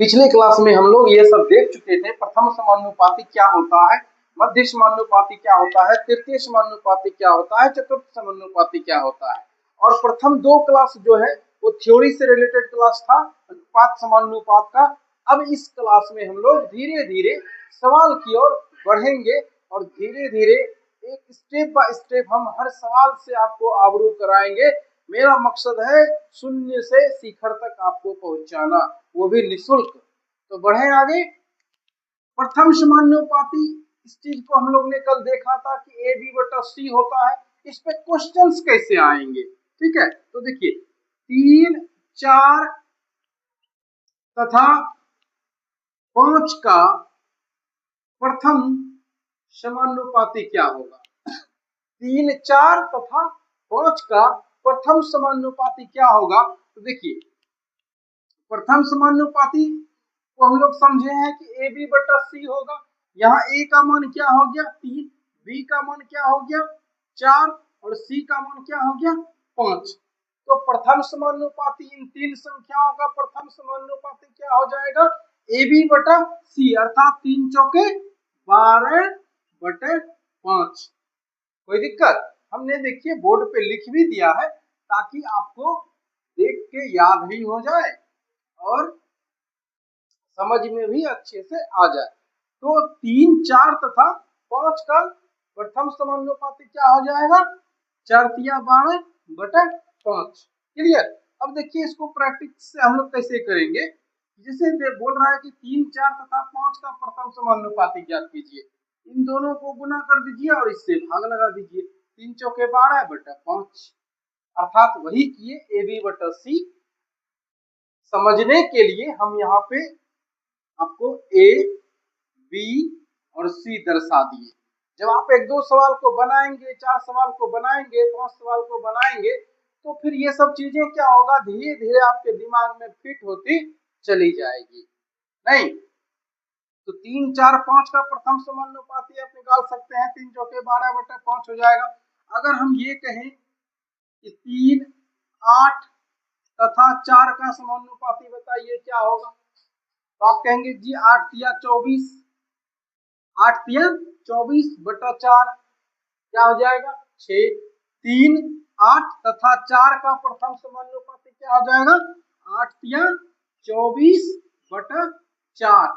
पिछले क्लास में हम लोग ये सब देख चुके थे। प्रथम समानुपाती क्या होता है, मध्य समानुपाती क्या होता है, तृतीय समानुपाती क्या होता है, चतुर्थ समानुपाती क्या होता है। और प्रथम दो क्लास जो है वो थ्योरी से रिलेटेड क्लास था अनुपात समानुपात का। अब इस क्लास में हम लोग धीरे धीरे सवाल की ओर बढ़ेंगे और धीरे धीरे एक स्टेप बाय स्टेप हम हर सवाल से आपको आवरूप कराएंगे। मेरा मकसद है शून्य से शिखर तक आपको पहुंचाना, वो भी निःशुल्क। तो बढ़े आगे। प्रथम समानुपाती, इस चीज को हम लोग ने कल देखा था कि AB/C होता है। इस पे क्वेश्चंस कैसे आएंगे, ठीक है। तो देखिए 3, 4 तथा 5 का प्रथम समानुपाती क्या होगा। 3, 4 तथा 5 का प्रथम समानुपाती क्या होगा। तो देखिए प्रथम समानुपाती को हम लोग समझे हैं कि AB/C होगा। यहाँ A का मान क्या हो गया 3, B का मान क्या हो गया 4 और C का मान क्या हो गया 5। तो प्रथम समानुपाती इन तीन संख्याओं का प्रथम समानुपाती क्या हो जाएगा AB/C, अर्थात 3 चौके 12/5। कोई दिक्कत? हमने देखिए बोर्ड पे लिख भी दिया है ताकि आपको देख के याद भी हो जाए और समझ में भी अच्छे से आ जाए। तो 3, 4 तथा 5 का प्रथम समानुपाती क्या हो जाएगा 4×12/5। क्लियर? अब देखिए इसको प्रैक्टिस से हम लोग कैसे करेंगे। जैसे बोल रहा है कि 3, 4 तथा 5 का प्रथम समानुपाती ज्ञात कीजिए। इन दोनों को गुना कर दीजिए और इससे भाग लगा दीजिए। 3 चौके 12/5, अर्थात वही किए AB/C। समझने के लिए हम यहाँ पे आपको A, B और C दर्शा दिए। जब आप 1-2 सवाल को बनाएंगे, 4 सवाल को बनाएंगे, 5 सवाल को बनाएंगे, तो फिर ये सब चीजें क्या होगा धीरे धीरे आपके दिमाग में फिट होती चली जाएगी। नहीं तो 3, 4, 5 का प्रथम समानुपाती आप निकाल सकते हैं। 3 चौके 12/5 हो जाएगा। अगर हम ये कहें कि 3, 8 तथा 4 का समानुपाती बताइए क्या होगा। तो आप कहेंगे जी 8 तिया 24, 8 तिया 24/4 क्या हो जाएगा 6। 3, 8 तथा 4 का प्रथम समानुपाती क्या हो जाएगा 8 तिया 24/4।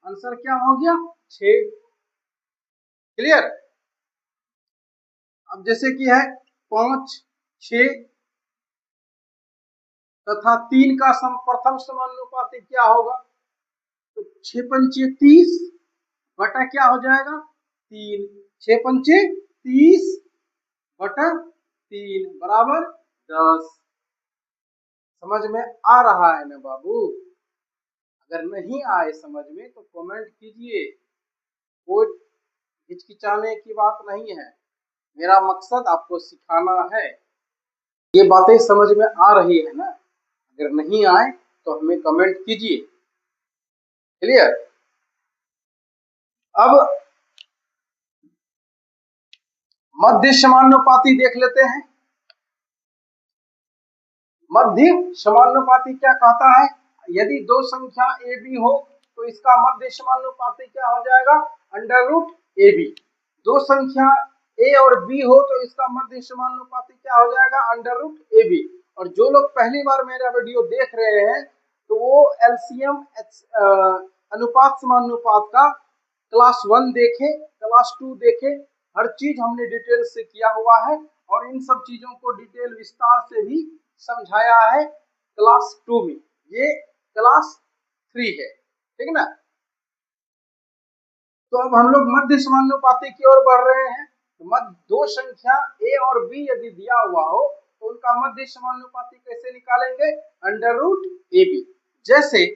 आंसर क्या हो गया 6। क्लियर? अब जैसे कि है 5, 6 तथा 3 का प्रथम समानुपाती क्या होगा। तो 6 पंचे 30 बटा क्या हो जाएगा 3। 6 पंचे 30/3 बराबर 10। समझ में आ रहा है ना बाबू? अगर नहीं आए समझ में तो कमेंट कीजिए, कोई हिचकिचाने की बात नहीं है। मेरा मकसद आपको सिखाना है। ये बातें समझ में आ रही है ना? अगर नहीं आए तो हमें कमेंट कीजिए। क्लियर? अब मध्य समानुपाती देख लेते हैं। मध्य समानुपाती क्या कहता है, यदि दो संख्या AB हो तो इसका मध्य समानुपाती क्या हो जाएगा √AB। दो संख्या A और B हो तो इसका मध्य समानुपाती क्या हो जाएगा √AB। और जो लोग पहली बार मेरा वीडियो देख रहे हैं तो वो LCM अनुपात समानुपात का क्लास 1 देखे, क्लास 2 देखे। हर चीज हमने डिटेल से किया हुआ है और इन सब चीजों को डिटेल विस्तार से भी समझाया है क्लास 2 में। ये क्लास 3 है, ठीक ना। तो अब हम लोग मध्य समानुपाती की ओर बढ़ रहे हैं। तो मध्य दो संख्या A और B यदि दिया हुआ हो तो उनका मध्य समानुपाती कैसे निकालेंगे √AB। जैसे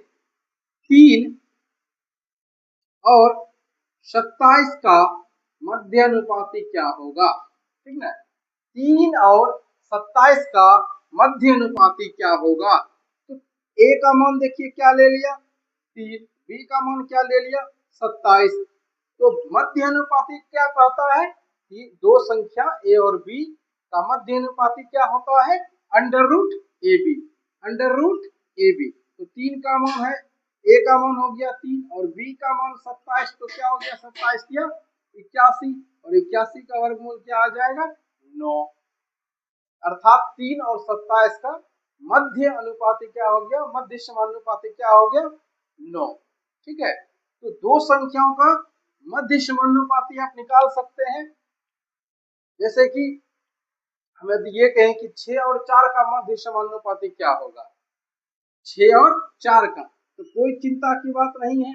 3 और 27 का मध्य अनुपाती क्या होगा, ठीक ना। 3 और 27 का मध्य अनुपाती क्या होगा। तो A का मान देखिए क्या ले लिया 3, B का मान क्या ले लिया 27। तो मध्य अनुपाती क्या कहता है कि दो संख्या A और B का मध्य अनुपाती क्या होता है √AB। √AB। तो 3 का मान है ए का मान हो गया 3 और बी का मान 27, तो क्या हो गया 27 किया 81 और 81 का वर्गमूल क्या आ जाएगा 9, अर्थात 3 और 27 का मध्य अनुपाती क्या हो गया, मध्य समानुपाती क्या हो गया 9। ठीक है, तो दो संख्याओं का मध्य समानुपाती आप निकाल सकते हैं। जैसे कि हमें ये कहें कि 6 और 4 का मध्य समानुपाती क्या होगा, 6 और 4 का, तो कोई चिंता की बात नहीं है,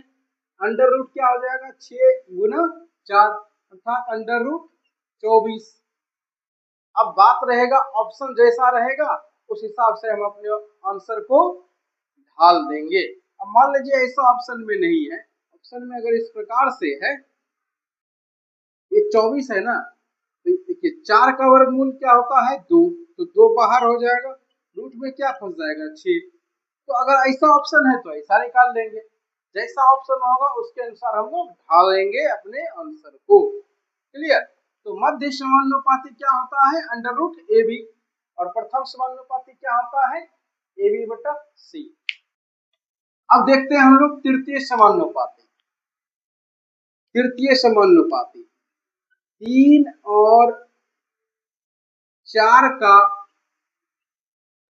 अंडर रूट क्या हो जाएगा 6 गुना 4 अर्थात अंडर रूट 24। अब बात रहेगा ऑप्शन जैसा रहेगा उस हिसाब से हम अपने आंसर को ढाल देंगे। अब मान लीजिए ऐसा ऑप्शन में नहीं है, ऑप्शन में अगर इस प्रकार से है, ये 24 है ना, तो देखिए 4 का वर्गमूल क्या होता है 2, तो 2 बाहर हो जाएगा, रूट में क्या फंस जाएगा 6, तो अगर ऐसा ऑप्शन है तो ऐसा निकाल लेंगे, जैसा ऑप्शन होगा उसके अनुसार हम लोग ढालेंगे अपने आंसर को। क्लियर, तो मध्य समानुपाती क्या होता है अंडर रूट ए बी और प्रथम समानुपाती क्या होता है ए बी बटा सी। अब देखते हैं हम लोग तृतीय समानुपाती। तृतीय समानुपाती 3 और 4 का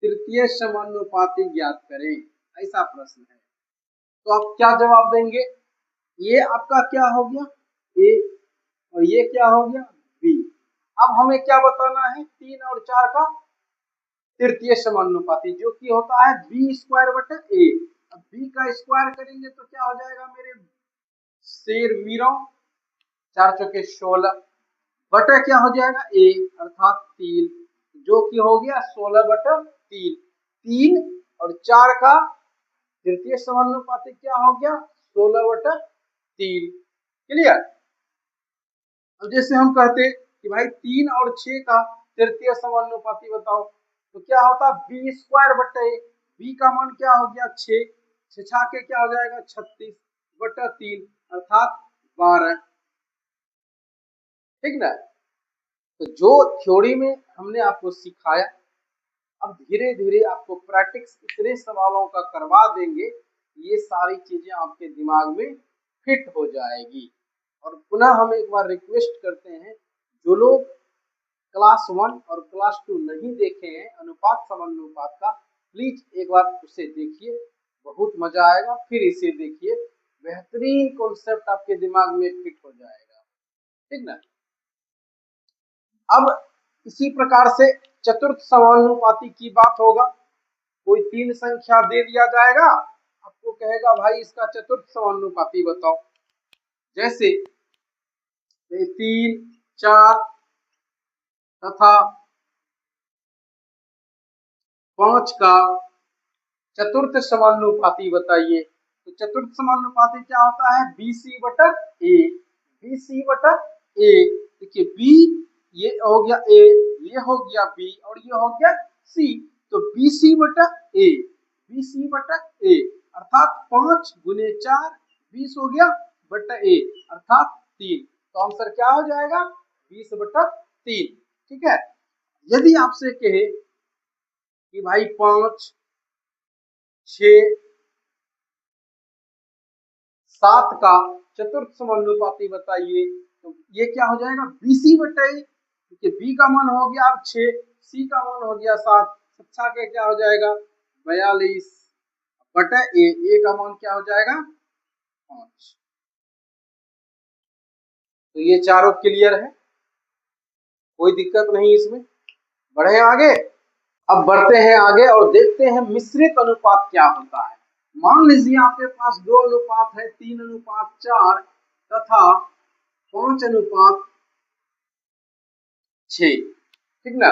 तृतीय समानुपाती ज्ञात करें, ऐसा प्रश्न है, तो आप क्या जवाब देंगे, ये आपका क्या हो गया ए और ये क्या हो गया बी। अब हमें क्या बताना है 3 और 4 का तृतीय समानुपाती जो कि होता है बी स्क्वायर बटा ए। अब बी का स्क्वायर करेंगे तो क्या हो जाएगा मेरे शेर वीरों, 4 चौके 16 बटा क्या हो जाएगा ए अर्थात 3, जो कि हो गया 16 बटा 3। 3 और 4 का तृतीय समानुपाती क्या हो गया 16 बटा 3। क्लियर, अब जैसे हम कहते कि भाई 3 और 6 का तृतीय समानुपाती बताओ, तो क्या होता बी स्क्वायर बटे बी का मान क्या हो गया 6, 6 के क्या हो जाएगा 36 बटा 3 अर्थात 12। ठीक ना, तो जो थ्योरी में हमने आपको सिखाया, अब धीरे धीरे आपको प्रैक्टिस इतने सवालों का करवा देंगे, ये सारी चीजें आपके दिमाग में फिट हो जाएगी। और पुनः हम एक बार रिक्वेस्ट करते हैं, जो लोग क्लास 1 और क्लास 2 नहीं देखे हैं अनुपात समानुपात का, प्लीज एक बार उसे देखिए, बहुत मजा आएगा, फिर इसे देखिए, बेहतरीन कॉन्सेप्ट आपके दिमाग में फिट हो जाएगा। ठीक ना, अब इसी प्रकार से चतुर्थ समानुपाती की बात होगा, कोई 3 संख्या दे दिया जाएगा, आपको कहेगा भाई इसका चतुर्थ समानुपाती बताओ, जैसे 3, 4 तथा 5 का चतुर्थ समानुपाती बताइए। तो चतुर्थ समानुपाती क्या होता है BC बटा A, BC बटा A। देखिए B ये हो गया A, ये हो गया B और ये हो गया C, तो BC बटा A, BC बटा A अर्थात 5 गुने 4 20 हो गया बटा A अर्थात 3, तो आंसर क्या हो जाएगा 20 बटा 3। ठीक है, यदि आपसे कहे कि भाई 5, 6, 7 का चतुर्थ समानुपाती बताइए, तो ये क्या हो जाएगा BC बटा ए, क्योंकि B का मान हो गया अब 6, C का मान हो गया 7, 7 के क्या हो जाएगा 42 बटा ए, ए का मान क्या हो जाएगा 5। तो ये चारों क्लियर है, कोई दिक्कत नहीं इसमें, बढ़े आगे। अब बढ़ते हैं आगे और देखते हैं मिश्रित अनुपात क्या होता है। मान लीजिए आपके पास 2 अनुपात है 3 अनुपात 4 तथा 5 अनुपात 6। ठीक ना,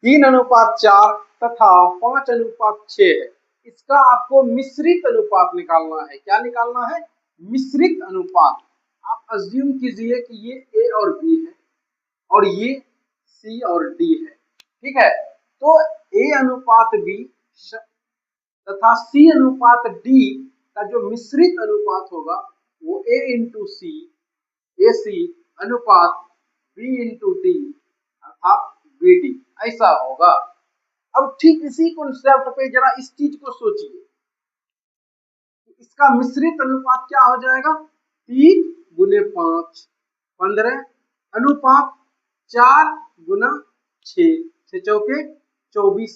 3 अनुपात 4 तथा 5 अनुपात 6 है, इसका आपको मिश्रित अनुपात निकालना है। क्या निकालना है मिश्रित अनुपात। आप अज्यूम कीजिए कि ये ए और बी है और ये सी और डी है। ठीक है, तो ए अनुपात बी तथा सी अनुपात डी का जो मिश्रित अनुपात होगा वो ए इंटू सी, ए सी अनुपात बी इंटू डी अर्थात बी डी ऐसा होगा। अब ठीक इसी कॉन्सेप्ट पे जरा इस चीज को सोचिए, इसका मिश्रित अनुपात क्या हो जाएगा? 3 गुने 5 15 अनुपात 4 गुना 6 6 चौके 24।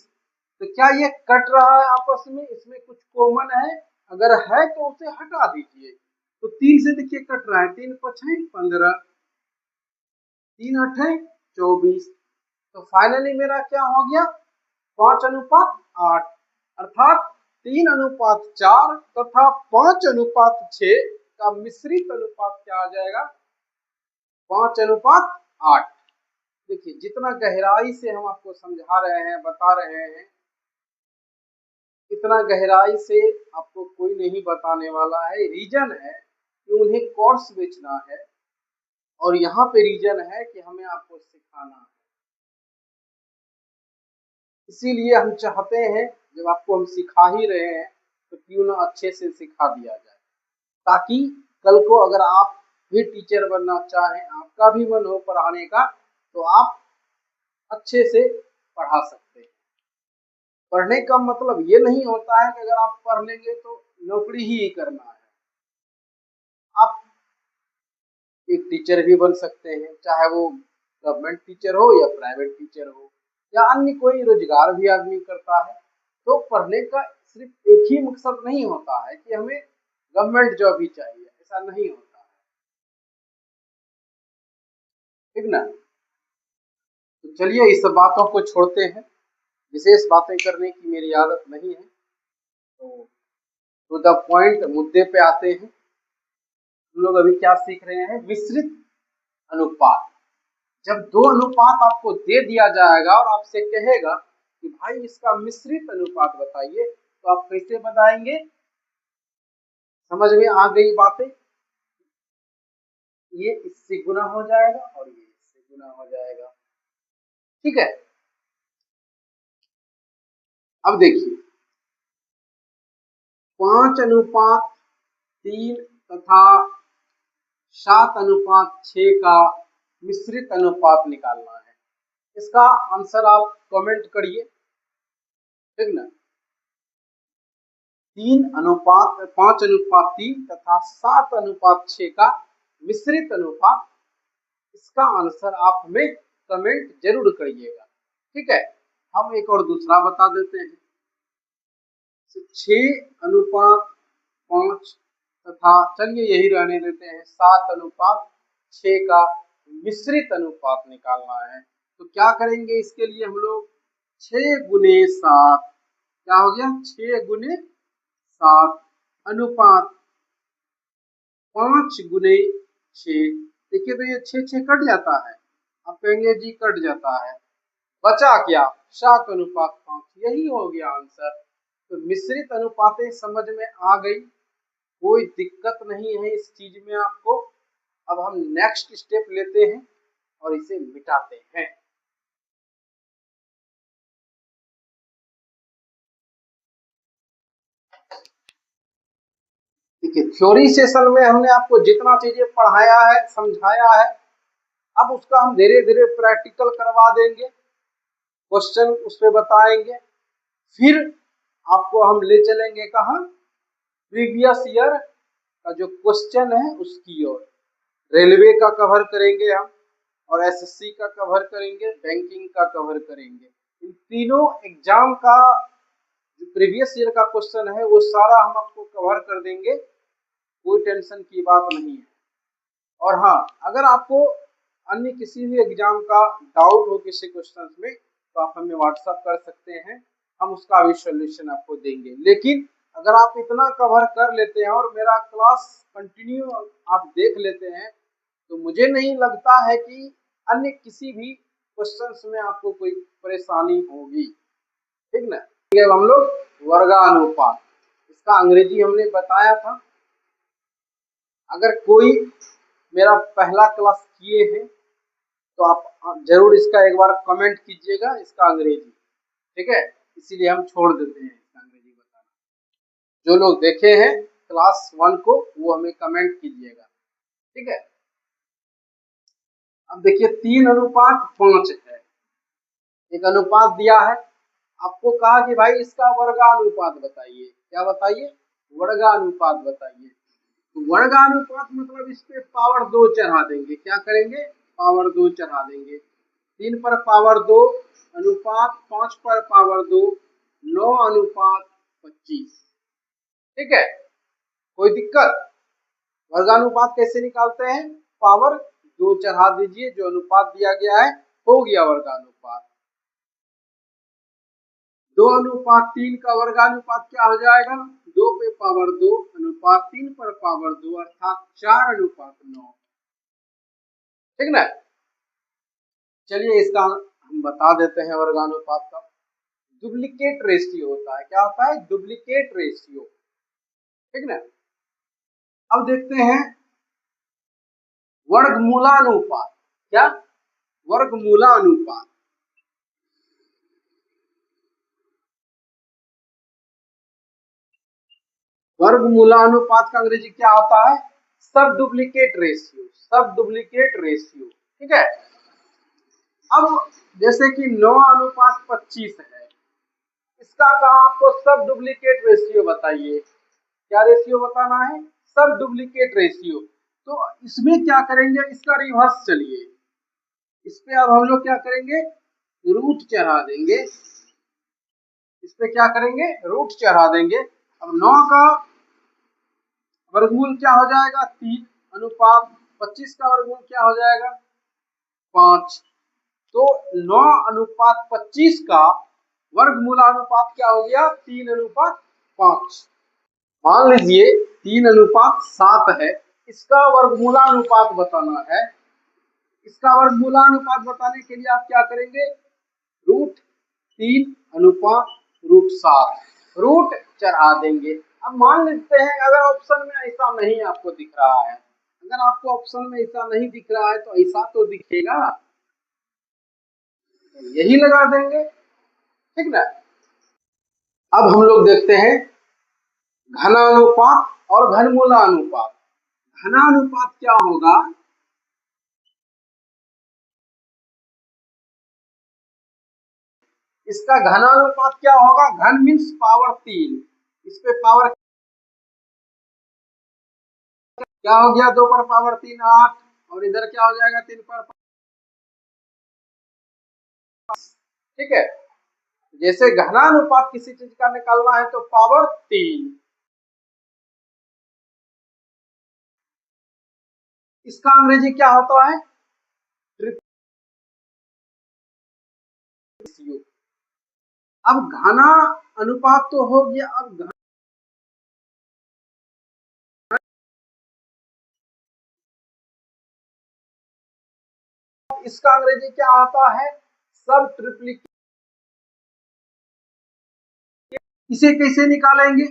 तो क्या ये कट रहा है आपस में? इसमें कुछ कॉमन है? अगर है तो उसे हटा दीजिए। तो 3 से देखिए कट रहा है, 3 पछे 15 3 अठे 24। तो फाइनली मेरा क्या हो गया? 5 अनुपात 8 अर्थात 3 अनुपात 4 तथा 5 अनुपात 6 का मिश्रित अनुपात क्या आ जाएगा? 5 अनुपात 8। देखिए जितना गहराई से हम आपको समझा रहे हैं, बता रहे हैं, इतना गहराई से आपको कोई नहीं बताने वाला है। रीजन है कि उन्हें कोर्स बेचना है और यहाँ पे रीजन है कि हमें आपको सिखाना है। इसीलिए हम चाहते हैं जब आपको हम सिखा ही रहे हैं तो क्यों ना अच्छे से सिखा दिया जाए, ताकि कल को अगर आप भी टीचर बनना चाहें, आपका भी मन हो पढ़ाने का, तो आप अच्छे से पढ़ा सकते हैं। पढ़ने का मतलब ये नहीं होता है कि अगर आप पढ़ लेंगे तो नौकरी ही करना है। आप एक टीचर भी बन सकते हैं, चाहे वो गवर्नमेंट टीचर हो या प्राइवेट टीचर हो या अन्य कोई रोजगार भी आदमी करता है। तो पढ़ने का सिर्फ एक ही मकसद नहीं होता है कि हमें गवर्नमेंट जॉब ही चाहिए, ऐसा नहीं होता है, ठीक ना। तो चलिए इस बातों को छोड़ते हैं, विशेष बातें करने की मेरी आदत नहीं है। तो द पॉइंट, मुद्दे पे आते हैं। हम लोग अभी क्या सीख रहे हैं? मिश्रित अनुपात। जब दो अनुपात आपको दे दिया जाएगा और आपसे कहेगा कि भाई इसका मिश्रित अनुपात बताइए, तो आप कैसे बताएंगे? समझ में आ गई बातें? ये इससे गुना हो जाएगा और ये इससे गुना हो जाएगा, ठीक है। अब देखिए 5 अनुपात 3 तथा 7 अनुपात 6 का मिश्रित अनुपात निकालना है। इसका आंसर आप कमेंट करिए, ठीक ना। 5 अनुपात 3 तथा 7 अनुपात 6 का मिश्रित अनुपात, इसका आंसर आप हमें कमेंट जरूर करिएगा, ठीक है। हम एक और दूसरा बता देते हैं। 6 अनुपात 5 तथा, चलिए यही रहने देते हैं, 7 अनुपात 6 का मिश्रित अनुपात निकालना है। तो क्या करेंगे इसके लिए? हम लोग 6 गुने 7, क्या हो गया? 6 गुने 7 अनुपात 5 गुने 6। देखिए तो ये 6 कट जाता है, आप कहेंगे जी कट जाता है, बचा क्या? 7 अनुपात 5, यही हो गया आंसर। तो मिश्रित अनुपातें समझ में आ गई, कोई दिक्कत नहीं है इस चीज में आपको। अब हम नेक्स्ट स्टेप लेते हैं और इसे मिटाते हैं। देखिए थ्योरी सेशन में हमने आपको जितना चीजें पढ़ाया है, समझाया है, अब उसका हम धीरे धीरे प्रैक्टिकल करवा देंगे, क्वेश्चन उस पर बताएंगे। फिर आपको हम ले चलेंगे कहाँ? प्रीवियस ईयर का जो क्वेश्चन है उसकी ओर। रेलवे का कवर करेंगे हम, और एसएससी का कवर करेंगे, बैंकिंग का कवर करेंगे। इन तीनों एग्जाम का जो प्रीवियस ईयर का क्वेश्चन है वो सारा हम आपको कवर कर देंगे, कोई टेंशन की बात नहीं है। और हाँ, अगर आपको अन्य किसी भी एग्जाम का डाउट हो किसी क्वेश्चन में, तो आप हमें व्हाट्सएप कर सकते हैं, हम उसका भी सोल्यूशन आपको देंगे। लेकिन अगर आप इतना कवर कर लेते हैं और मेरा क्लास कंटिन्यू आप देख लेते हैं, तो मुझे नहीं लगता है कि अन्य किसी भी क्वेश्चंस में आपको कोई परेशानी होगी, ठीक ना। हम लोग वर्गानुपात, इसका अंग्रेजी हमने बताया था। अगर कोई मेरा पहला क्लास किए हैं तो आप जरूर इसका एक बार कमेंट कीजिएगा, इसका अंग्रेजी, ठीक है। इसीलिए हम छोड़ देते हैं इसका अंग्रेजी बताना। जो लोग देखे हैं क्लास 1 को वो हमें कमेंट कीजिएगा, ठीक है। अब देखिए 3 अनुपात 5 है, एक अनुपात दिया है, आपको कहा कि भाई इसका वर्गानुपात बताइए। क्या बताइए? वर्गानुपात बताइए। तो वर्गानुपात मतलब इस पे पावर 2 चढ़ा देंगे। क्या करेंगे? पावर 2 चढ़ा देंगे। 3 पर पावर 2 अनुपात 5 पर पावर 2 9 अनुपात 25। ठीक है, कोई दिक्कत? वर्गानुपात कैसे निकालते हैं? पावर 2 चढ़ा दीजिए, जो अनुपात दिया गया है हो गया वर्गानुपात। 2 अनुपात 3 का वर्गानुपात क्या हो जाएगा? 2 पे पावर 2 अनुपात 3 पर पावर 2 अर्थात 4 अनुपात 9। ठीक ना? चलिए इसका हम बता देते हैं वर्गानुपात का। डुप्लीकेट रेशियो होता है। क्या होता है? Duplicate ratio. ठीक ना? अब देखते हैं वर्गमूलानुपात। क्या? वर्गमूलानुपात। वर्गमूलानुपात का अंग्रेजी क्या होता है? सब डुप्लीकेट रेशियो। सब डुप्लीकेट रेशियो। ठीक है। अब जैसे कि 9 अनुपात 25 है, इसका कहा आपको सब डुप्लीकेट रेशियो बताइए। क्या रेशियो बताना है? सब डुप्लीकेट रेशियो। तो इसमें क्या करेंगे? इसका रिवर्स चलिए। इस पे अब हम लोग क्या करेंगे? रूट चढ़ा देंगे। इस पे क्या करेंगे? रूट चढ़ा देंगे। अब 9 का वर्गमूल क्या हो जाएगा? 3 अनुपात 25 का वर्गमूल क्या हो जाएगा? 5। तो 9 अनुपात 25 का वर्गमूलानुपात क्या हो गया? 3 अनुपात 5। मान लीजिए 3 अनुपात 7 है, इसका वर्गमूलानुपात बताना है। इसका वर्गमूलानुपात बताने के लिए आप क्या करेंगे? रूट 3 अनुपात रूट 7 रूट चढ़ा देंगे। अब मान लेते हैं अगर ऑप्शन में ऐसा नहीं आपको दिख रहा है, अगर आपको ऑप्शन में ऐसा नहीं दिख रहा है तो ऐसा तो दिखेगा, यही लगा देंगे। ठीक ना? अब हम लोग देखते हैं घनानुपात और घनमूलानुपात। घनानुपात क्या होगा? इसका घनानुपात क्या होगा? घन मीन्स पावर 3। इस पे पावर क्या हो गया? 2 पर पावर 3 8, और इधर क्या हो जाएगा? 3 पर। ठीक है। जैसे घनानुपात किसी चीज का निकालना है तो पावर 3। इसका अंग्रेजी क्या होता है? रेशियो। अब घना अनुपात तो हो गया, अब इसका अंग्रेजी क्या होता है? सब ट्रिप्लिकेट। इसे कैसे निकालेंगे?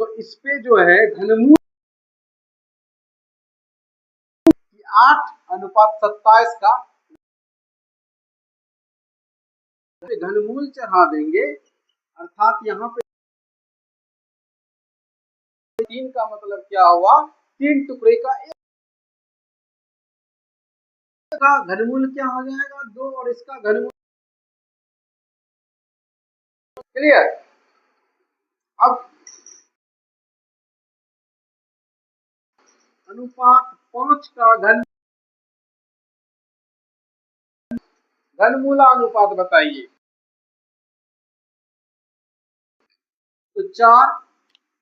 तो इस पे जो है घनमूल 8 अनुपात 27 का घनमूल चढ़ा देंगे, अर्थात यहाँ पे 3 का मतलब क्या हुआ? 3 टुकड़े का एक का घनमूल क्या हो जाएगा? 2, और इसका घनमूल। क्लियर? अब अनुपात 5 का घनमूलानुपात बताइए। तो 4